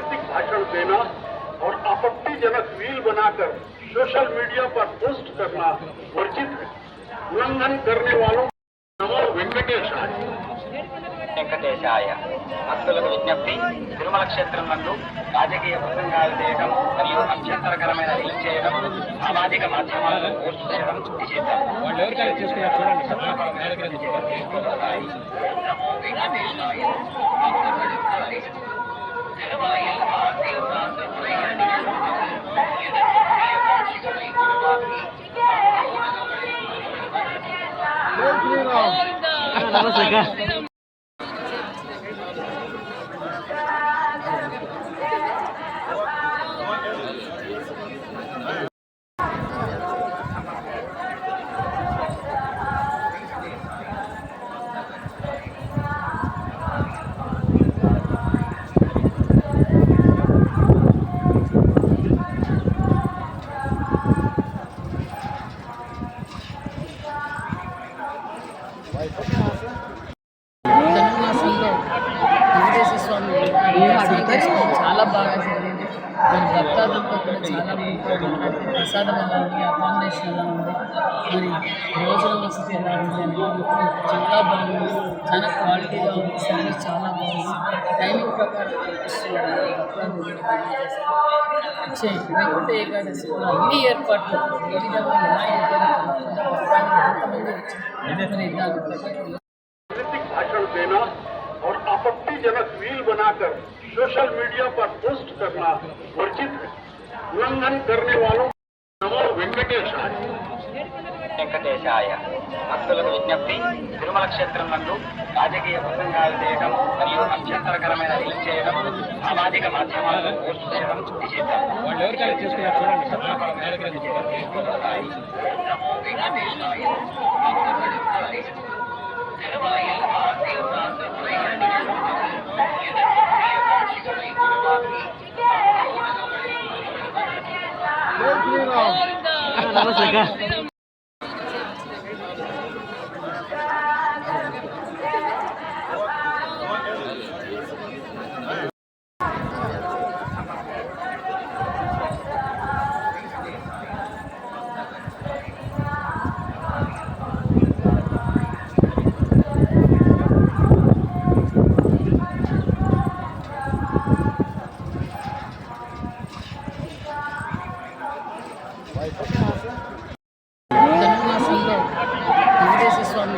राजनीतिक भाषण देना और आपत्तिजनक रील बनाकर सोशल मीडिया पर पोस्ट करना वर्जित है। उल्लंघन करने वालों नमो వెంకటేశాయ భక్తులకు విజ్ఞప్తి. తిరుమల క్షేత్రం నందు రాజకీయ ప్రసంగాలు చేయడం మరియు అభ్యంతరకరమైన రీల్స్ చేయడం, సామాజిక మాధ్యమాలను పోస్ట్ చేయడం నిషేధం. ధనుర్మాసంలో వెంకటేశ్వర స్వామి చాలా బాగా జరిగింది. మరి భక్తాదులతో కూడా చాలా మాట్లాడితే ప్రసాదం ఎలా ఉంది, అకామిడేషన్ ఎలా ఉంది, మరి భోజన వసతి ఎలా ఉంది అనేది చాలా బాగుంది. చాలా క్వాలిటీగా ఉంది. సర్వీస్ చాలా బాగుంది. టైమింగ్ ప్రకారం కనిపిస్తున్నారు భక్తాదులు. వచ్చే వైకుంఠ ఏకాదశి కూడా అన్ని ఏర్పాట్లు ఏ విధంగా ఎలా ఇబ్బంది ఎంతమంది వచ్చారు మరి దాని ప్రకారం भाषण देना और आपत्तिजनक रील बनाकर सोशल मीडिया पर पोस्ट करना वर्जित है। उल्लंघन करने वालों नमो వెంకటేశాయ భక్తులకు విజ్ఞప్తి. తిరుమల క్షేత్రం నందు రాజకీయ ప్రసంగాలు చేయడం మరియు అభ్యంతరకరమైన రీల్స్ చేయడం, సామాజిక మాధ్యమాలను పోస్ట్ చేయడం నిషేధం. ధనుర్మాసంలో వెంకటేశ్వర స్వామి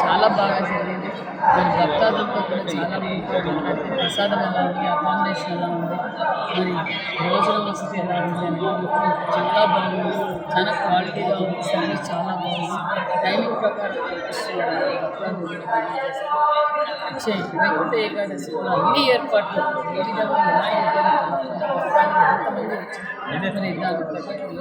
చాలా బాగా జరిగింది. మరి భక్తాదులతో కూడా చాలా మాట్లాడితే ప్రసాదం ఎలా ఉంది, అకామిడేషన్ ఎలా ఉంది, మరి భోజన వసతి ఎలా ఉంది అనేది చాలా బాగుంది. చాలా క్వాలిటీగా ఉంది. సర్వీస్ చాలా బాగుంది. టైమింగ్ ప్రకారం కనిపిస్తున్నారు భక్తాదులు. వచ్చే వైకుంఠ ఏకాదశి కూడా అన్ని ఏర్పాట్లు ఏ విధంగా ఎలా ఇబ్బంది ఎంతమంది వచ్చారు మరి దాని ప్రకారం